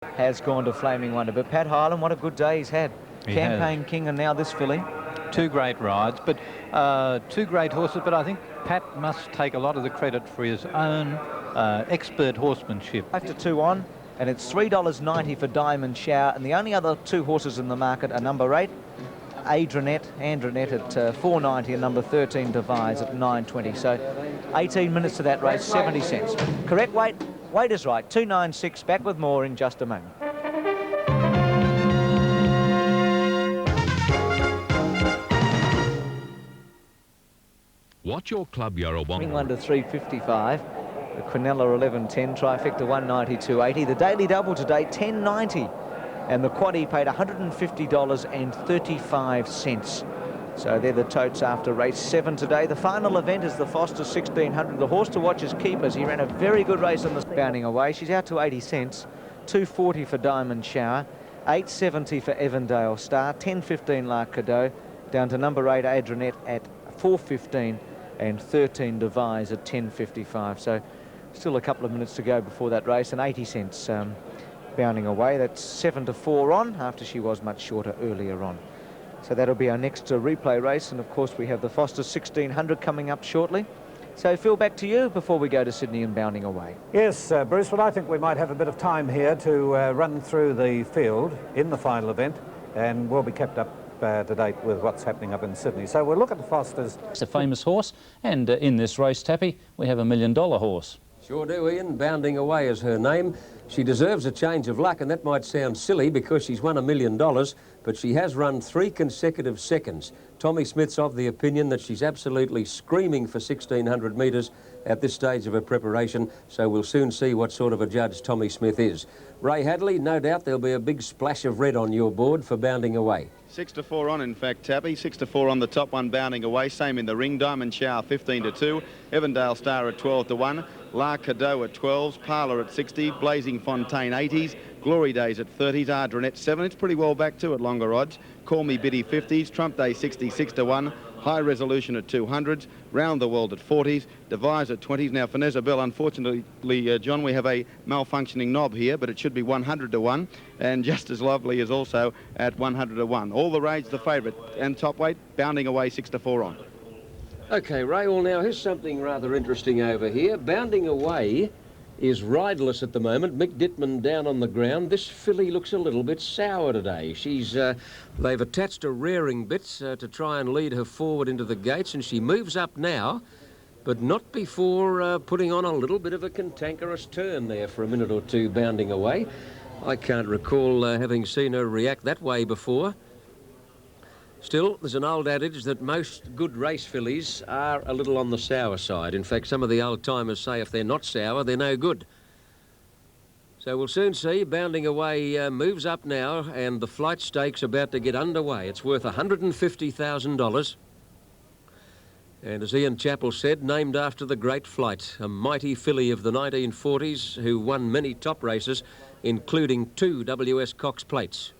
has gone to Flaming Wonder. But Pat Hyland, what a good day he's had. Campaign King and now this filly. Two great rides, but two great horses. But I think Pat must take a lot of the credit for his own expert horsemanship. 5 to 2 on, and it's $3.90 for Diamond Shower. And the only other two horses in the market are number 8, Andronette at $4.90, and number 13, Devise, at $9.20. So 18 minutes to that race, 70 cents. Correct weight? Weight is right. 296. Back with more in just a moment. Watch your club Yarrawonga. Wonder 355. The Quinella 1110, trifecta 192.80. The daily double today 10.90, and the quaddie paid $150.35. So they're the totes after race 7 today. The final event is the Foster 1600. The horse to watch is Keepers. He ran a very good race on the bounding away. She's out to 80 cents. 240 for Diamond Shower, 870 for Evandale Star, 10.15 La Cadeau, down to number 8 Adronette at 4.15, and 13 Devise at 10.55. So still a couple of minutes to go before that race, and 80 cents bounding away. That's 7 to 4 on, after she was much shorter earlier on. So that'll be our next replay race, and of course we have the Foster 1600 coming up shortly. So Phil, back to you before we go to Sydney and bounding away. Yes, Bruce, well, I think we might have a bit of time here to run through the field in the final event, and we'll be kept up to date with what's happening up in Sydney. So we'll look at the Fosters. It's a famous horse, and in this race, Tappy, we have $1 million horse. Sure do, Ian. Bounding Away is her name. She deserves a change of luck, and that might sound silly because she's won $1 million, but she has run 3 consecutive seconds. Tommy Smith's of the opinion that she's absolutely screaming for 1,600 metres at this stage of her preparation, so we'll soon see what sort of a judge Tommy Smith is. Ray Hadley, no doubt there'll be a big splash of red on your board for Bounding Away. 6 to 4 on, in fact, Tappy. 6 to 4 on the top one, Bounding Away. Same in the ring. Diamond Shower 15 to 2. Evandale Star at 12 to 1. La Cadeau at 12s. Parlour at 60. Blazing Fontaine 80s. Glory Days at 30s. Ardronette 7. It's pretty well back too at longer odds. Call Me Biddy 50s. Trump Day 66 to 1. High Resolution at 200s. Round the World at 40s. Devise at 20s. Now, Finesse Bell, unfortunately, John, we have a malfunctioning knob here, but it should be 100 to 1. And Just As Lovely is also at 100 to 1. All the rage, the favourite. And top weight, Bounding Away 6 to 4 on. OK, Ray, well, now, here's something rather interesting over here. Bounding Away is rideless at the moment. Mick Dittman down on the ground. This filly looks a little bit sour today. She's they've attached a rearing bit to try and lead her forward into the gates, and she moves up now, but not before putting on a little bit of a cantankerous turn there for a minute or two, Bounding Away. I can't recall having seen her react that way before. Still, there's an old adage that most good race fillies are a little on the sour side. In fact, some of the old-timers say if they're not sour, they're no good. So we'll soon see. Bounding Away moves up now, and the flight stakes about to get underway. It's worth $150,000. And as Ian Chappell said, named after the Great Flight, a mighty filly of the 1940s who won many top races, including 2 W.S. Cox plates.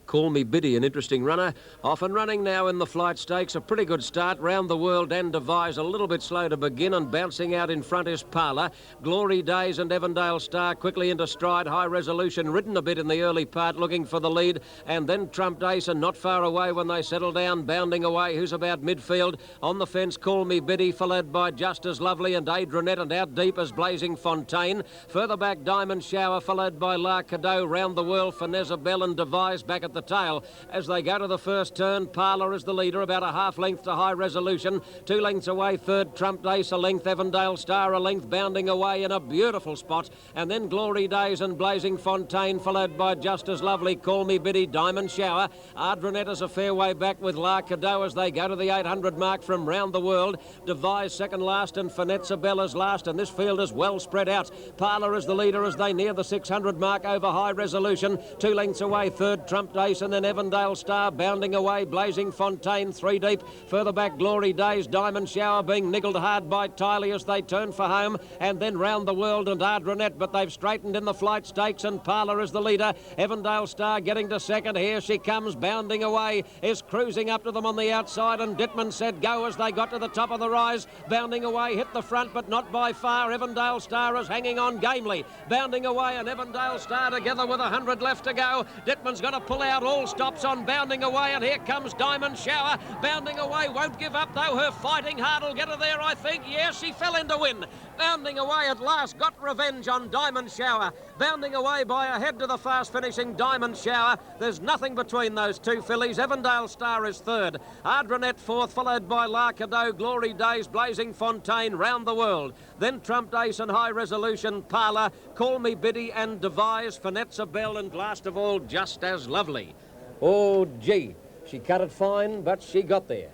Call Me Biddy, an interesting runner. Off and running now in the flight stakes. A pretty good start. Round the World and Devise a little bit slow to begin, and bouncing out in front is Parlour. Glory Days and Evandale Star quickly into stride. High Resolution ridden a bit in the early part, looking for the lead. And then Trump Days and not far away when they settle down. Bounding Away, who's about midfield. On the fence, Call Me Biddy, followed by Just As Lovely and Adronette, and out deep as Blazing Fontaine. Further back, Diamond Shower, followed by La Cadeau. Round the World, Finesse Bell and Devise back at the tail. As they go to the first turn, Parlour is the leader, about a half length to High Resolution. 2 lengths away, third, Trump Days a length, Evandale Star a length, Bounding Away in a beautiful spot. And then Glory Days and Blazing Fontaine, followed by Just As Lovely, Call Me Biddy, Diamond Shower. Ardronette is a fair way back with La Cadeau as they go to the 800 mark from Round the World. Devise second last and Finesse Bella's last, and this field is well spread out. Parlour is the leader as they near the 600 mark over High Resolution. 2 lengths away, third, Trump Days Ace and then Evandale Star bounding away. Blazing Fontaine 3 deep. Further back Glory Days. Diamond Shower being niggled hard by Tiley as they turn for home. And then Round the World and Ardronette, but they've straightened in the Flight Stakes and Parlour is the leader. Evandale Star getting to second. Here she comes bounding away. Is cruising up to them on the outside, and Dittman said go as they got to the top of the rise. Bounding away, hit the front but not by far. Evandale Star is hanging on gamely. Bounding away, and Evandale Star together with 100 left to go. Dittman's got to pull out. All stops on Bounding Away, and here comes Diamond Shower. Bounding Away won't give up though. Her fighting heart will get her there, I think. Yes, she fell in to win. Bounding Away at last got revenge on Diamond Shower. Bounding away by a head to the fast finishing Diamond Shower. There's nothing between those two fillies. Evandale Star is third. Ardronette fourth, followed by La Cadeau, Glory Days, Blazing Fontaine, Round the World. Then Trumped Ace and High Resolution, Parlour, Call Me Biddy and Devise, Finette's a Bell, and last of all, Just As Lovely. Oh, gee, she cut it fine, but she got there.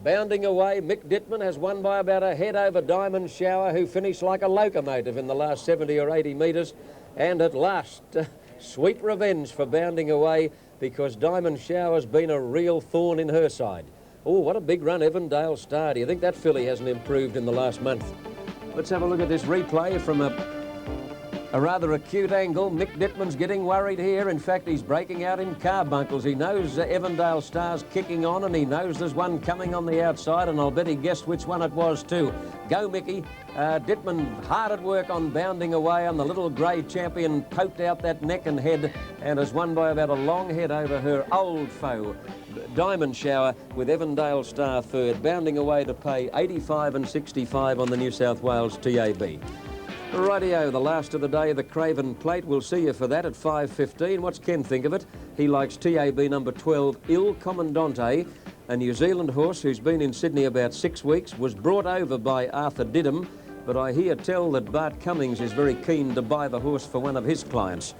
Bounding Away, Mick Dittman has won by about a head over Diamond Shower, who finished like a locomotive in the last 70 or 80 metres. And at last, sweet revenge for Bounding Away, because Diamond Shower's been a real thorn in her side. Oh, what a big run, Evandale Star. Do you think that filly hasn't improved in the last month? Let's have a look at this replay from a rather acute angle. Mick Dittman's getting worried here. In fact, he's breaking out in carbuncles. He knows Evandale Star's kicking on, and he knows there's one coming on the outside, and I'll bet he guessed which one it was too. Go, Mickey. Dittman hard at work on Bounding Away, and the little grey champion poked out that neck and head and has won by about a long head over her old foe, Diamond Shower, with Evandale Star third. Bounding Away to pay 85 and 65 on the New South Wales TAB. Rightio, the last of the day, the Craven Plate. We'll see you for that at 5:15. What's Ken think of it? He likes TAB number 12, Il Commandante, a New Zealand horse who's been in Sydney about 6 weeks, was brought over by Arthur Diddham, but I hear tell that Bart Cummings is very keen to buy the horse for one of his clients.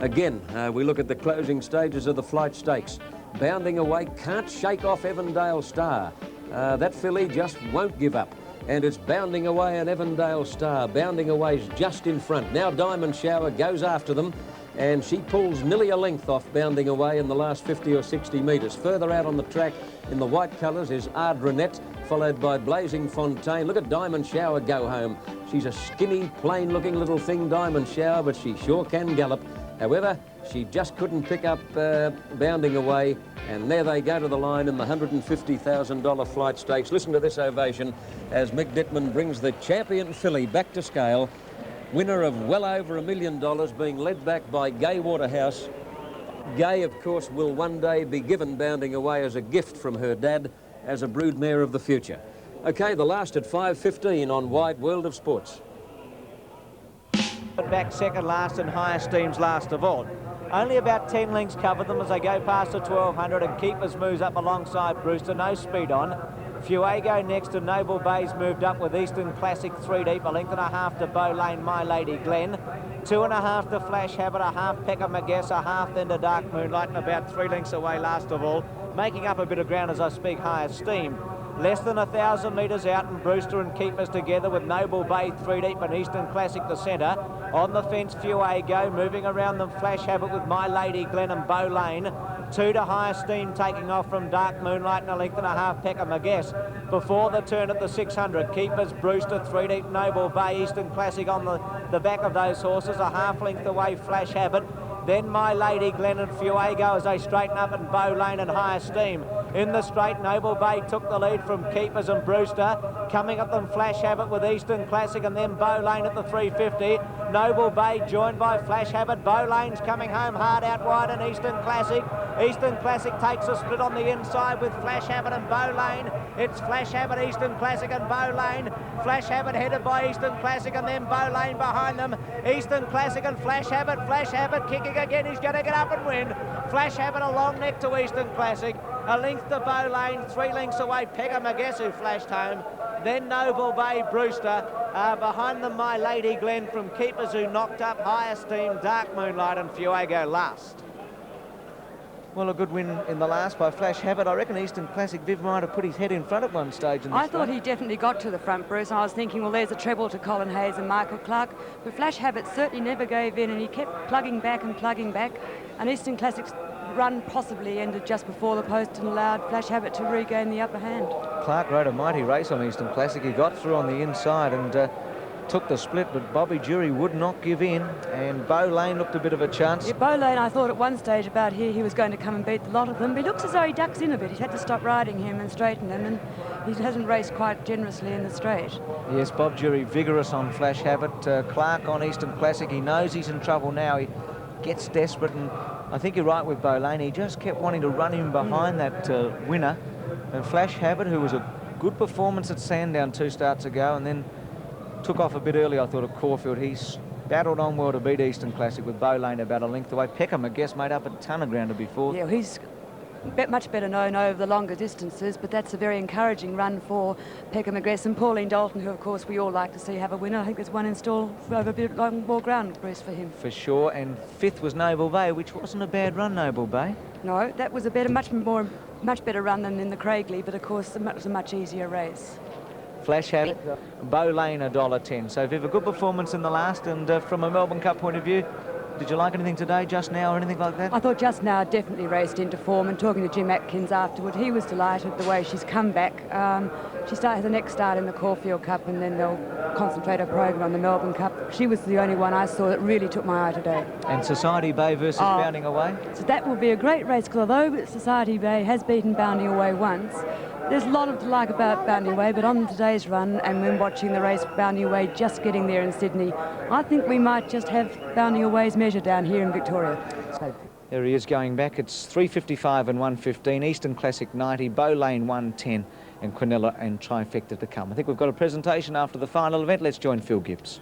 Again, we look at the closing stages of the Flight Stakes. Bounding Away can't shake off Evandale Star. That filly just won't give up. And it's Bounding Away and Evandale Star. Bounding Away's just in front. Now Diamond Shower goes after them, and she pulls nearly a length off Bounding Away in the last 50 or 60 metres. Further out on the track in the white colours is Ardronette, followed by Blazing Fontaine. Look at Diamond Shower go home. She's a skinny, plain-looking little thing, Diamond Shower, but she sure can gallop. However, she just couldn't pick up Bounding Away, and there they go to the line in the $150,000 Flight Stakes. Listen to this ovation as Mick Dittman brings the champion filly back to scale, winner of well over $1 million, being led back by Gay Waterhouse. Gay, of course, will one day be given Bounding Away as a gift from her dad as a broodmare of the future. OK, the last at 5:15 on Wide World of Sports. Back second last and High Esteem's last of all. Only about 10 lengths cover them as they go past the 1200, and Keepers moves up alongside Brewster, no speed on. Fuego next to Noble Bay's moved up with Eastern Classic 3 deep, a length and a half to Bow Lane, My Lady Glen. 2.5 to Flash Habit, a half Peckham McGuess, a half then to Dark Moonlight, and about 3 lengths away last of all, making up a bit of ground as I speak, High Esteem. Less than 1,000 metres out, and Brewster and Keepers together with Noble Bay 3 deep and Eastern Classic the centre. On the fence, Fuego, moving around them, Flash Habit with My Lady Glen and Bow Lane. 2 to High Esteem taking off from Dark Moonlight, and a length and a half Peckham McGuess. Before the turn at the 600, Keepers, Brewster 3 deep, Noble Bay, Eastern Classic on the back of those horses. A half length away, Flash Habit. Then My Lady Glen and Fuego as they straighten up, and Bow Lane and High Esteem. In the straight, Noble Bay took the lead from Keepers and Brewster. Coming at them, Flash Habit with Eastern Classic, and then Bow Lane at the 350. Noble Bay joined by Flash Habit. Bow Lane's coming home hard out wide, and Eastern Classic. Eastern Classic takes a split on the inside with Flash Habit and Bow Lane. It's Flash Habit, Eastern Classic and Bow Lane. Flash Habit headed by Eastern Classic, and then Bow Lane behind them. Eastern Classic and Flash Habit. Flash Habit kicking again. He's going to get up and win. Flash Habit a long neck to Eastern Classic. A length to Bow Lane. 3 lengths away, Peckham McGuess, who flashed home. Then Noble Bay, Brewster. Behind them, My Lady Glen from Keepers, who knocked up High Esteem, Dark Moonlight and Fuego last. Well, a good win in the last by Flash Habit. I reckon Eastern Classic Viv might have put his head in front at one stage in this I thought he definitely got to the front, Bruce. I was thinking, well, there's a treble to Colin Hayes and Michael Clark. But Flash Habit certainly never gave in, and he kept plugging back. And Eastern Classic run possibly ended just before the post and allowed Flash Habit to regain the upper hand. Clark rode a mighty race on Eastern Classic. He got through on the inside and took the split, but Bobby Jury would not give in, and Beau Lane looked a bit of a chance. Yeah, Beau Lane, I thought at one stage about here he was going to come and beat the lot of them, but he looks as though he ducks in a bit. He's had to stop riding him and straighten him, and he hasn't raced quite generously in the straight. Yes, Bob Jury vigorous on Flash Habit. Clark on Eastern Classic. He knows he's in trouble now. He gets desperate, and I think you're right with Beau Lane. He just kept wanting to run him behind that winner. And Flash Habit, who was a good performance at Sandown 2 starts ago, and then took off a bit early, I thought, at Caulfield. He's battled on well to beat Eastern Classic with Beau Lane about a length away. Peckham, I guess, made up a ton of ground to be fourth. Yeah, he's much better known over the longer distances, but that's a very encouraging run for Peckham McGress and Pauline Dalton, who, of course, we all like to see have a winner. I think there's one in stall over a bit more ground, Bruce, for him. For sure, and fifth was Noble Bay, which wasn't a bad run, Noble Bay. No, that was a better, much better run than in the Craigley, but, of course, it was a much easier race. Flash Habit, Beau Lane $1.10. So if you have a good performance in the last, and from a Melbourne Cup point of view, did you like anything today, just now, or anything like that? I thought just now definitely raced into form, and talking to Jim Atkins afterward, he was delighted the way she's come back. She has the next start in the Caulfield Cup, and then they'll concentrate her program on the Melbourne Cup. She was the only one I saw that really took my eye today. And Society Bay versus Bounding Away? So that will be a great race, because although Society Bay has beaten Bounding Away once, there's a lot to like about Bounding Away, but on today's run and when watching the race Bounding Away just getting there in Sydney, I think we might just have Bounding Away's measure down here in Victoria. So there he is going back. It's 3:55 and 1:15. Eastern Classic 90, Beau Lane 1:10, and Quinella and Trifecta to come. I think we've got a presentation after the final event. Let's join Phil Gibbs.